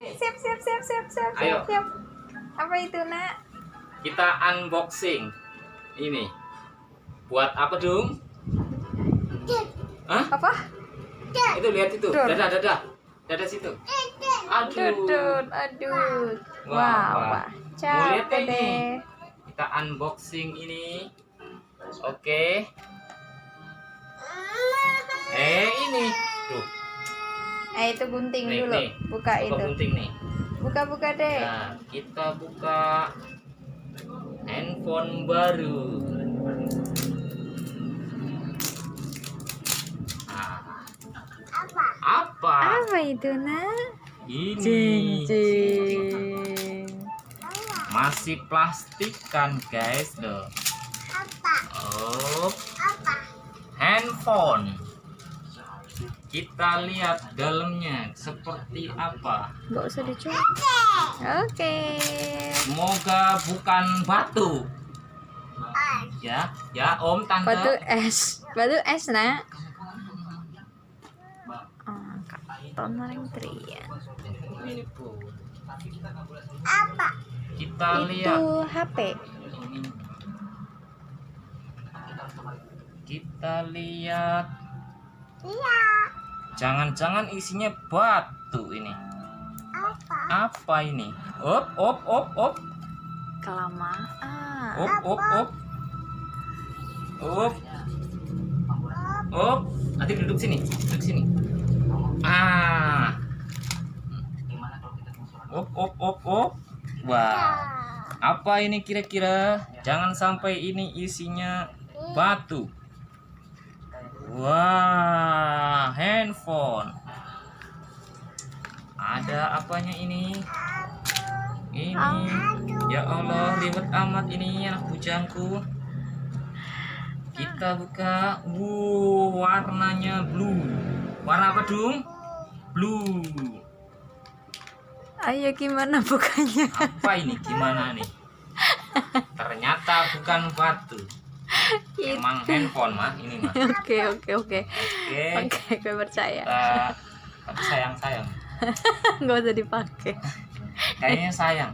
Siap, siap, siap, siap, siap, Ayo. siap. Apa itu, Nak? Kita unboxing. Ini. Buat apa, Dung? Hah? Apa? Itu lihat itu. Dor. Dadah. Dadah situ. Aduh. Dudut, aduh. Wah. Wah. Mau lihat Capek ini? deh. Kita unboxing ini. Oke. Ini. Tuh. Itu gunting Nih, dulu. nih. Buka itu. Gunting nih. Buka deh. Nah, kita buka handphone baru. Nah, apa? Apa itu, Nak? Ini Jing. masih plastik kan, guys, loh. Oh, handphone. Kita lihat dalamnya seperti apa. Nggak usah dicoba. Oke. Semoga bukan batu. Ya, Om, Tante. Batu es, Nak. Oh, karton ring trian. Ini pun. Apa? Kita Itu lihat. HP. Ini. Kita lihat. Iya. Jangan-jangan isinya batu ini. Apa ini? Op. Kelamaan. Op. Nanti duduk sini. Op. Wah. Apa ini kira-kira? Jangan sampai ini isinya batu. Wah, handphone. Ada apanya ini? Ini. Ya Allah, ribet amat ini anak bujangku. Kita buka. Warnanya blue. Warna apa, Dung? Blue. Ayo gimana bukanya? Apa ini? Gimana nih? Ternyata bukan batu. Emang handphone mah ini mah. Oke. Oke. Gue percaya. Tapi sayang. Nggak usah dipakai. Kayaknya sayang.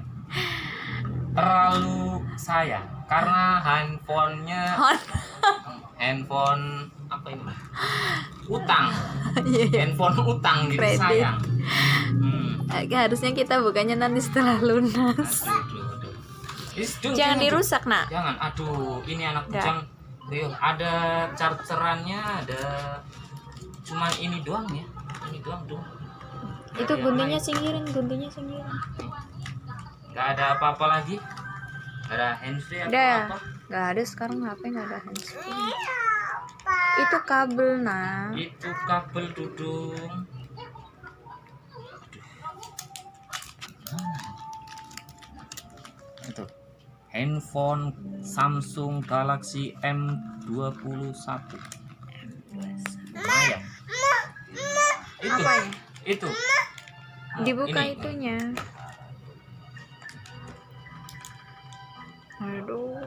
Terlalu sayang karena handphone apa ini? Utang. Handphone utang jadi Kredit. sayang. Harusnya kita bukanya nanti setelah lunas. Aduh. Jangan dirusak, Nak. Jangan. Aduh, ini anak Dah. bujang. Rio, ada chargerannya, ada cuman ini doang ya. Ini doang tuh. Itu guntingnya singkirin. Gak ada apa-apa lagi. Gak ada handsfree atau Udah. apa. Gak ada sekarang HP nggak ada handsfree. Itu kabel, Nak. Itu kabel, Dudung. Itu handphone Samsung Galaxy M21. Lumayan. Apa ya? Itu. Dibuka Ini. itunya. Aduh.